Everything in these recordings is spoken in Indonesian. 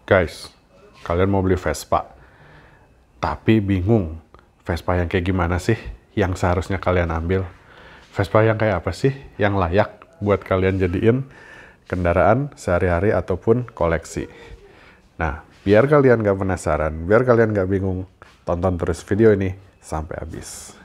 Guys, kalian mau beli Vespa, tapi bingung Vespa yang kayak gimana sih yang seharusnya kalian ambil? Vespa yang kayak apa sih yang layak buat kalian jadiin kendaraan sehari-hari ataupun koleksi? Nah, biar kalian gak penasaran, biar kalian gak bingung, tonton terus video ini sampai habis.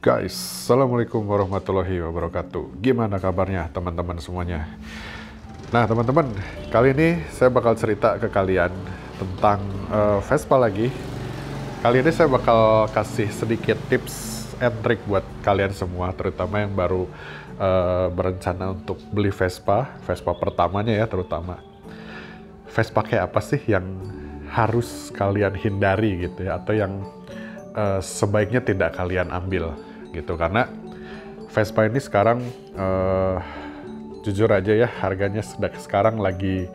Guys, Assalamualaikum warahmatullahi wabarakatuh. Gimana kabarnya teman-teman semuanya? Nah teman-teman, kali ini saya bakal cerita ke kalian tentang Vespa lagi. Kali ini saya bakal kasih sedikit tips and trick buat kalian semua, terutama yang baru berencana untuk beli Vespa pertamanya ya terutama. Vespa kayak apa sih yang harus kalian hindari gitu ya, atau yang sebaiknya tidak kalian ambil gitu, karena Vespa ini sekarang jujur aja ya harganya sekarang lagi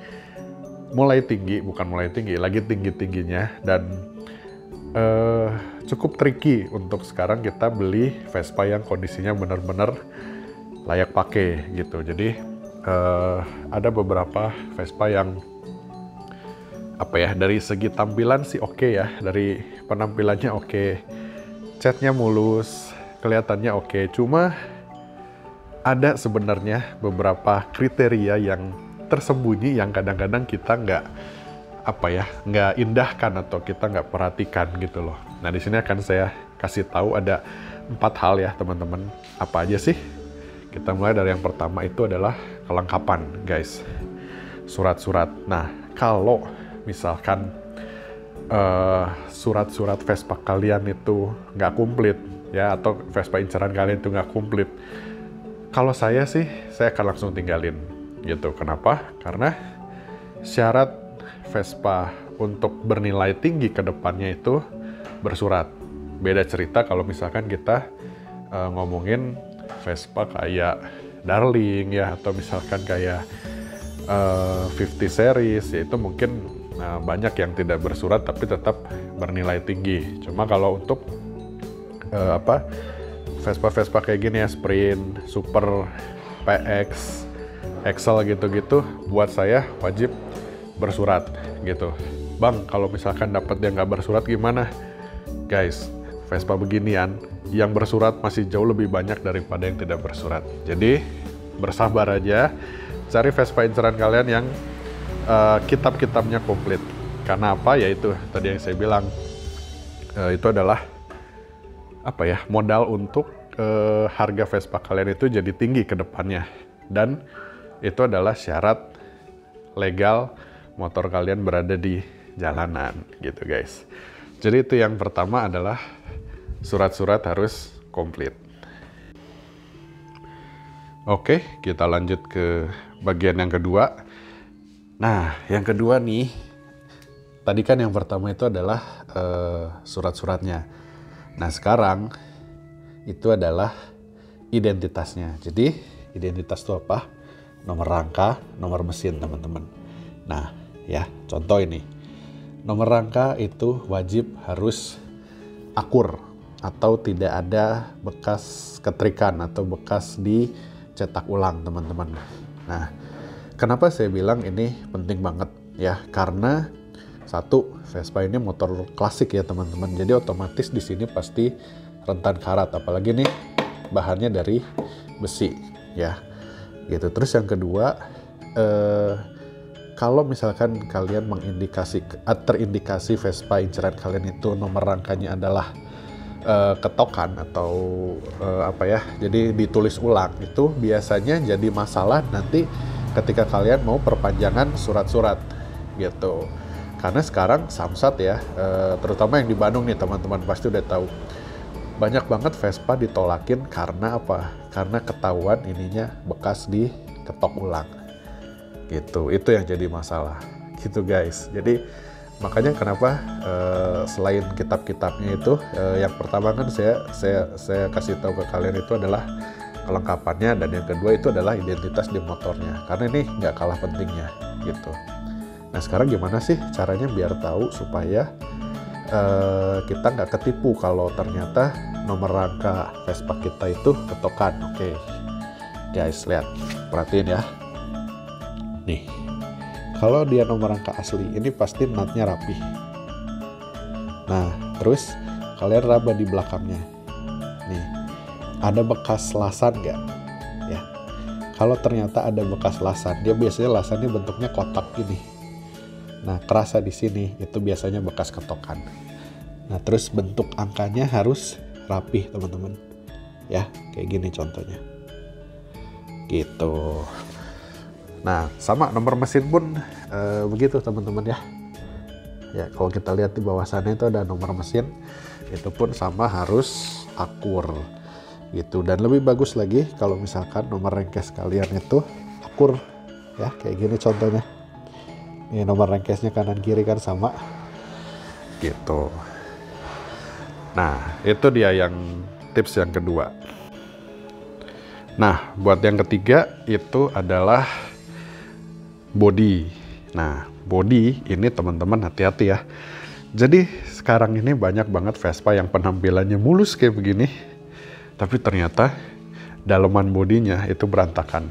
mulai tinggi, lagi tinggi-tingginya, dan cukup tricky untuk sekarang kita beli Vespa yang kondisinya benar-benar layak pakai gitu. Jadi ada beberapa Vespa yang dari segi tampilan sih oke ya, dari penampilannya oke, catnya mulus, kelihatannya oke. Cuma ada sebenarnya beberapa kriteria yang tersembunyi yang kadang-kadang kita nggak indahkan atau kita nggak perhatikan gitu loh. Nah di sini akan saya kasih tahu ada 4 hal ya teman-teman. Apa aja sih? Kita mulai dari yang pertama, itu adalah kelengkapan guys, surat-surat. Nah kalau misalkan surat-surat Vespa kalian itu nggak komplit ya, atau Vespa inceran kalian itu nggak komplit, kalau saya akan langsung tinggalin gitu. Kenapa? Karena syarat Vespa untuk bernilai tinggi ke depannya itu bersurat. Beda cerita kalau misalkan kita ngomongin Vespa kayak Darling ya, atau misalkan kayak 50 series, yaitu mungkin banyak yang tidak bersurat tapi tetap bernilai tinggi. Cuma kalau untuk Vespa kayak gini ya, Sprint, Super, PX, Excel gitu-gitu, buat saya wajib bersurat gitu. Bang, kalau misalkan dapat yang nggak bersurat gimana? Guys, Vespa beginian yang bersurat masih jauh lebih banyak daripada yang tidak bersurat. Jadi bersabar aja, cari Vespa inceran kalian yang kitab-kitabnya komplit. Karena apa? Yaitu tadi yang saya bilang, itu adalah modal untuk harga Vespa kalian itu jadi tinggi ke depannya. Dan itu adalah syarat legal motor kalian berada di jalanan gitu guys. Jadi itu yang pertama adalah surat-surat harus komplit. Oke, kita lanjut ke bagian yang kedua. Nah, yang kedua nih, tadi kan yang pertama itu adalah surat-suratnya. Nah, sekarang itu adalah identitasnya. Jadi, identitas itu apa? Nomor rangka, nomor mesin, teman-teman. Nah, ya, contoh ini. Nomor rangka itu wajib harus akur atau tidak ada bekas ketrikan atau bekas dicetak ulang, teman-teman. Nah, kenapa saya bilang ini penting banget ya? Karena satu, Vespa ini motor klasik ya teman-teman. Jadi otomatis di sini pasti rentan karat, apalagi nih bahannya dari besi ya. Gitu. Terus yang kedua, kalau misalkan kalian terindikasi Vespa inceran kalian itu nomor rangkanya adalah ketokan atau jadi ditulis ulang, itu biasanya jadi masalah nanti ketika kalian mau perpanjangan surat-surat gitu. Karena sekarang Samsat ya, terutama yang di Bandung nih teman-teman pasti udah tahu, banyak banget Vespa ditolakin karena apa? Karena ketahuan ininya bekas diketok ulang. gitu. Itu yang jadi masalah gitu guys. Jadi makanya kenapa selain kitab-kitabnya itu, yang pertama kan saya kasih tahu ke kalian itu adalah kelengkapannya, dan yang kedua itu adalah identitas di motornya, karena ini nggak kalah pentingnya gitu. Nah sekarang gimana sih caranya biar tahu supaya kita nggak ketipu kalau ternyata nomor rangka Vespa kita itu ketokan. Oke guys, lihat, perhatiin ya. Nih, kalau dia nomor rangka asli, ini pasti nutnya rapi. Nah, terus kalian raba di belakangnya. Nih, ada bekas lasan nggak? Ya, kalau ternyata ada bekas lasan, dia biasanya lasannya bentuknya kotak gini. Nah, kerasa di sini, itu biasanya bekas ketokan. Nah, terus bentuk angkanya harus rapih, teman-teman. Ya, kayak gini contohnya. Gitu. Nah, sama nomor mesin pun begitu, teman-teman ya. Ya, kalau kita lihat di bawah sana itu ada nomor mesin, itu pun sama harus akur. Gitu. Dan lebih bagus lagi kalau misalkan nomor rengkes kalian itu akur. Ya, kayak gini contohnya. Ini nomor rengkesnya kanan kiri kan sama. Gitu. Nah, itu dia yang tips yang kedua. Nah, buat yang ketiga itu adalah body. Nah, body ini teman-teman hati-hati ya. Jadi sekarang ini banyak banget Vespa yang penampilannya mulus kayak begini, tapi ternyata daleman bodinya itu berantakan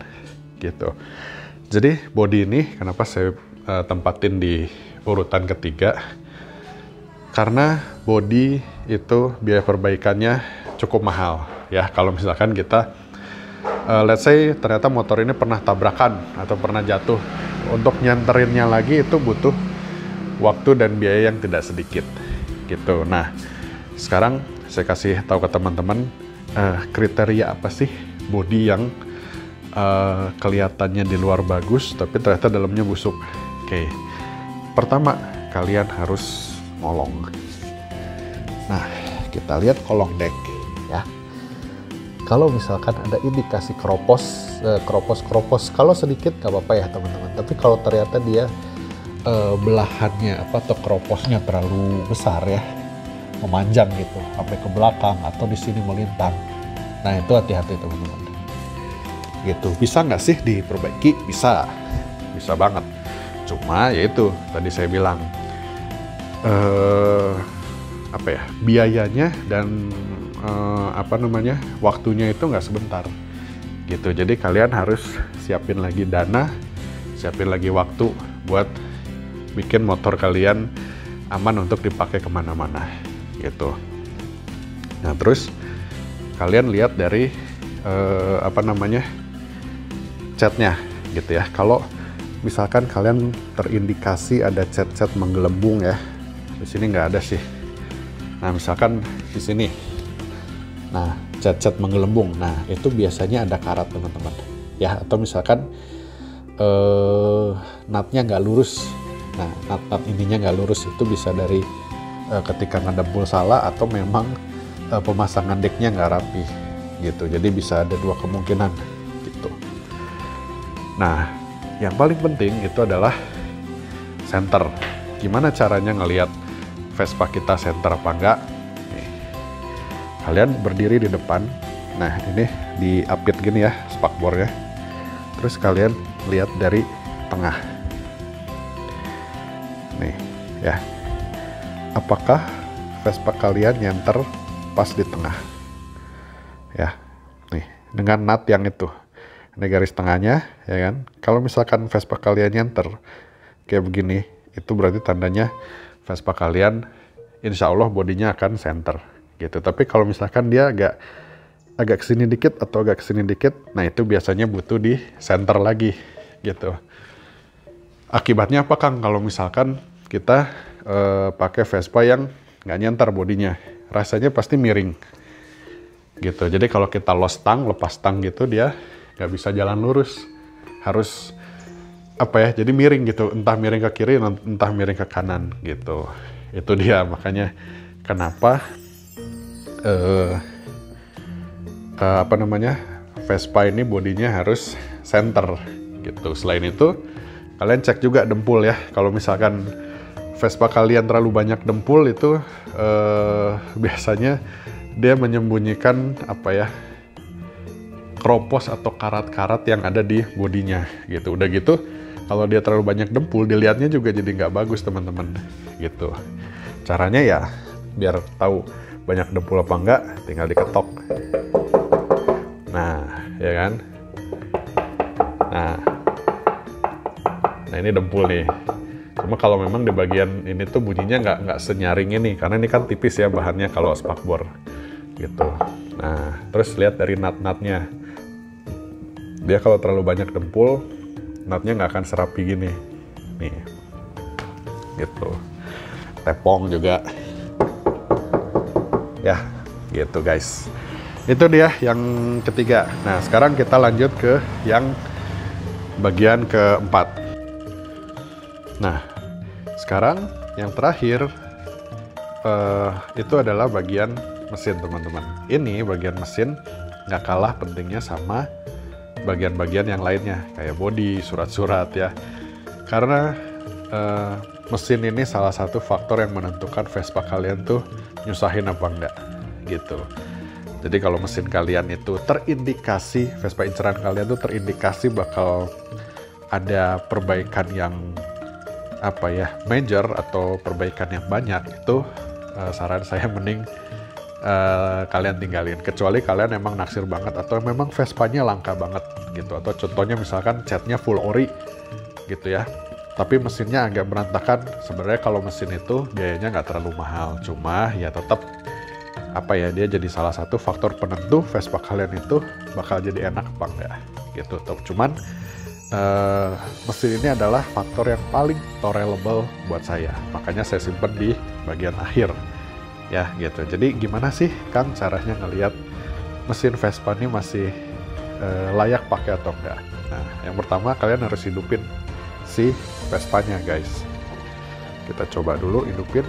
gitu. Jadi body ini kenapa saya tempatin di urutan ketiga? Karena body itu biaya perbaikannya cukup mahal ya. Kalau misalkan kita let's say ternyata motor ini pernah tabrakan atau pernah jatuh, untuk nyanterinnya lagi itu butuh waktu dan biaya yang tidak sedikit gitu. Nah, sekarang saya kasih tahu ke teman-teman kriteria apa sih body yang kelihatannya di luar bagus tapi ternyata dalamnya busuk. Oke. Pertama, kalian harus ngolong. Nah, kita lihat kolong deck ya. Kalau misalkan ada indikasi keropos, kalau sedikit nggak apa-apa ya teman-teman. Tapi kalau ternyata dia belahannya atau keroposnya terlalu besar ya, memanjang gitu sampai ke belakang atau di sini melintang. Nah itu hati-hati teman-teman. Gitu. Bisa nggak sih diperbaiki? Bisa banget. Cuma yaitu tadi saya bilang biayanya dan waktunya itu nggak sebentar gitu. Jadi kalian harus siapin lagi dana, siapin lagi waktu buat bikin motor kalian aman untuk dipakai kemana-mana gitu. Nah terus kalian lihat dari catnya gitu ya. Kalau misalkan kalian terindikasi ada cat-cat menggelembung ya, di sini nggak ada sih. Nah misalkan di sini, nah cat-cat menggelembung, nah itu biasanya ada karat teman-teman ya. Atau misalkan nutnya nggak lurus, nah nut ininya nggak lurus, itu bisa dari ketika ngedempul salah atau memang pemasangan decknya nggak rapi gitu. Jadi bisa ada dua kemungkinan gitu. Nah yang paling penting itu adalah center. Gimana caranya ngelihat Vespa kita center apa enggak? Nih. Kalian berdiri di depan. Nah ini diapit gini ya spakbornya. Terus kalian lihat dari tengah. Nih ya. Apakah Vespa kalian nyenter pas di tengah? Ya. Nih dengan nut yang itu. Ini garis tengahnya ya kan. Kalau misalkan Vespa kalian nyenter kayak begini, itu berarti tandanya Vespa kalian insya Allah bodinya akan center gitu. Tapi kalau misalkan dia agak kesini dikit atau agak kesini dikit, nah itu biasanya butuh di center lagi gitu. Akibatnya apa Kang kalau misalkan kita pakai Vespa yang nggak nyenter bodinya? Rasanya pasti miring gitu. Jadi kalau kita lepas tang gitu, dia nggak bisa jalan lurus, harus jadi miring gitu, entah miring ke kiri entah miring ke kanan gitu. Itu dia makanya kenapa Vespa ini bodinya harus center gitu. Selain itu Kalian cek juga dempul ya. Kalau misalkan Vespa kalian terlalu banyak dempul itu biasanya dia menyembunyikan apa ya, keropos atau karat-karat yang ada di bodinya gitu. Udah gitu, kalau dia terlalu banyak dempul, dilihatnya juga jadi nggak bagus teman-teman gitu. Caranya ya biar tahu banyak dempul apa enggak, tinggal diketok. Nah, ya kan? Nah ini dempul nih. Cuma kalau memang di bagian ini tuh bunyinya nggak senyaring ini, karena ini kan tipis ya bahannya kalau spakbor gitu. Nah, terus lihat dari nut-nutnya. Dia kalau terlalu banyak dempul, nutnya nggak akan serapi gini. Nih, gitu. Tepong juga. Ya, gitu guys. Itu dia yang ketiga. Nah, sekarang kita lanjut ke yang bagian keempat. Nah, sekarang yang terakhir itu adalah bagian mesin teman-teman. Ini bagian mesin nggak kalah pentingnya sama bagian-bagian yang lainnya, kayak bodi, surat-surat ya. Karena mesin ini salah satu faktor yang menentukan Vespa kalian tuh nyusahin apa enggak gitu. Jadi kalau mesin kalian itu terindikasi, Vespa inceran kalian tuh terindikasi bakal ada perbaikan yang apa ya, major atau perbaikan yang banyak, itu saran saya mending kalian tinggalin, kecuali kalian emang naksir banget atau memang Vespanya langka banget gitu, atau contohnya misalkan catnya full ori gitu ya, tapi mesinnya agak berantakan. Sebenarnya kalau mesin itu biayanya nggak terlalu mahal, cuma ya tetap apa ya, dia jadi salah satu faktor penentu Vespa kalian itu bakal jadi enak apa enggak gitu. Cuman mesin ini adalah faktor yang paling tolerable buat saya, makanya saya simpen di bagian akhir ya gitu. Jadi gimana sih Kang caranya ngelihat mesin Vespa ini masih layak pakai atau enggak? Nah, yang pertama kalian harus hidupin si Vespanya guys. Kita coba dulu hidupin.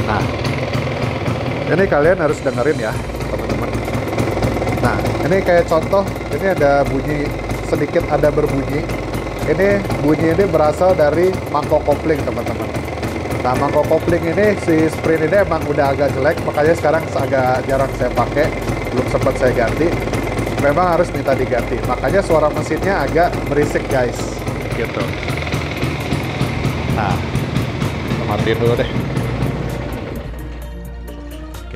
Nah, ini kalian harus dengerin ya teman-teman. Nah, ini kayak contoh, ini ada bunyi sedikit, ada berbunyi. Ini bunyi ini berasal dari mangkok kopling teman-teman. Nah, mangkok kopling ini, si spring ini emang udah agak jelek, makanya sekarang agak jarang saya pakai, belum sempat saya ganti. Memang harus minta diganti, makanya suara mesinnya agak berisik guys gitu. Nah, matiin dulu deh.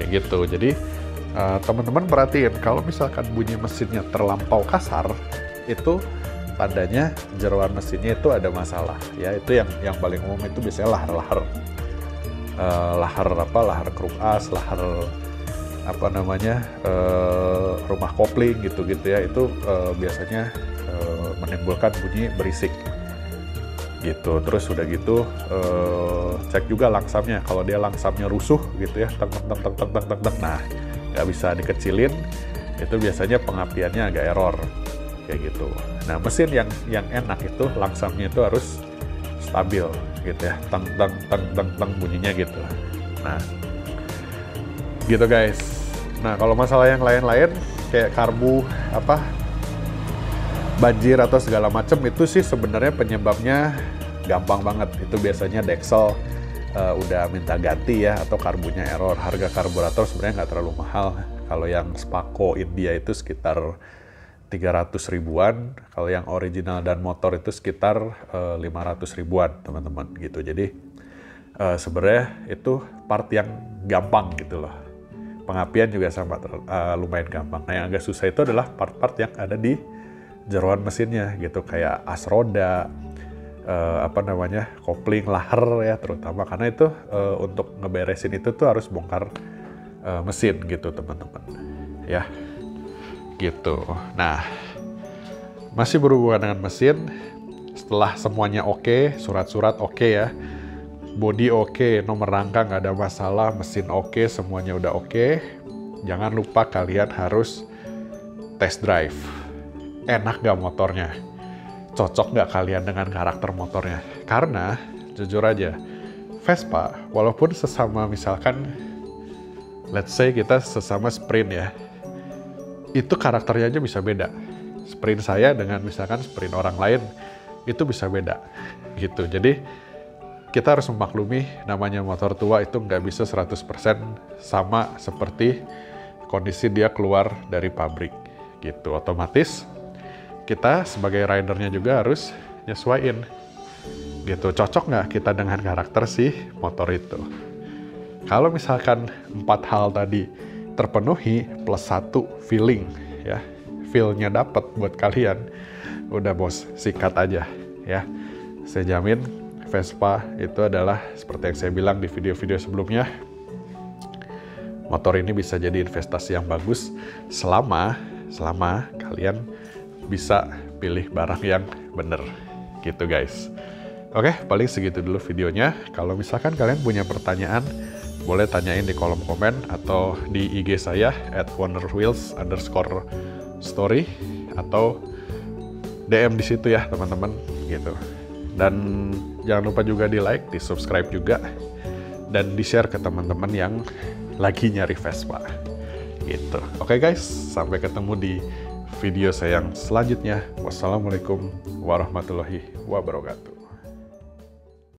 Gitu. Jadi teman-teman perhatiin, kalau misalkan bunyi mesinnya terlampau kasar, itu tandanya jeroan mesinnya itu ada masalah ya. Itu yang paling umum itu biasanya lahar kruk as, lahar apa namanya, rumah kopling gitu-gitu ya. Itu biasanya menimbulkan bunyi berisik gitu. Terus udah gitu cek juga langsamnya. Kalau dia langsamnya rusuh gitu ya, teng, nah nggak bisa dikecilin, itu biasanya pengapiannya agak error kayak gitu. Nah, mesin yang enak itu langsamnya itu harus stabil gitu ya, teng bunyinya gitu. Nah gitu guys. Nah, kalau masalah yang lain-lain kayak karbu apa, banjir atau segala macam, itu sih sebenarnya penyebabnya gampang banget. Itu biasanya deksel udah minta ganti ya, atau karbunya error. Harga karburator sebenarnya nggak terlalu mahal. Kalau yang Spako India itu sekitar 300 ribuan, kalau yang original dan motor itu sekitar 500 ribuan teman-teman gitu. Jadi sebenarnya itu part yang gampang gitu loh. Pengapian juga sama lumayan gampang. Nah, yang agak susah itu adalah part-part yang ada di jeroan mesinnya gitu, kayak as roda, apa namanya, kopling, lahar ya terutama, karena itu untuk ngeberesin itu tuh harus bongkar mesin gitu teman-teman ya gitu. Nah, masih berhubungan dengan mesin, setelah semuanya oke, surat-surat oke ya, body oke, nomor rangka nggak ada masalah, mesin oke, semuanya udah oke, jangan lupa kalian harus test drive. Enak nggak motornya? Cocok nggak kalian dengan karakter motornya? Karena jujur aja, Vespa walaupun sesama misalkan let's say kita sesama sprint ya, itu karakternya aja bisa beda. Sprint saya dengan misalkan sprint orang lain, itu bisa beda gitu. Jadi kita harus memaklumi namanya motor tua itu nggak bisa 100% sama seperti kondisi dia keluar dari pabrik gitu. Otomatis kita sebagai ridernya juga harus nyesuaiin gitu. Cocok nggak kita dengan karakter si motor itu? Kalau misalkan 4 hal tadi terpenuhi plus 1 feeling ya, feel-nya dapat buat kalian, udah bos, sikat aja ya. Saya jamin Vespa itu adalah seperti yang saya bilang di video-video sebelumnya, motor ini bisa jadi investasi yang bagus selama kalian bisa pilih barang yang bener gitu guys. Oke, paling segitu dulu videonya. Kalau misalkan kalian punya pertanyaan, boleh tanyain di kolom komen atau di IG saya @wonderwheels_story atau DM di situ ya teman-teman gitu. Dan jangan lupa juga di like, di subscribe juga, dan di share ke teman-teman yang lagi nyari Vespa gitu. Oke guys, sampai ketemu di video saya yang selanjutnya. Wassalamualaikum warahmatullahi wabarakatuh.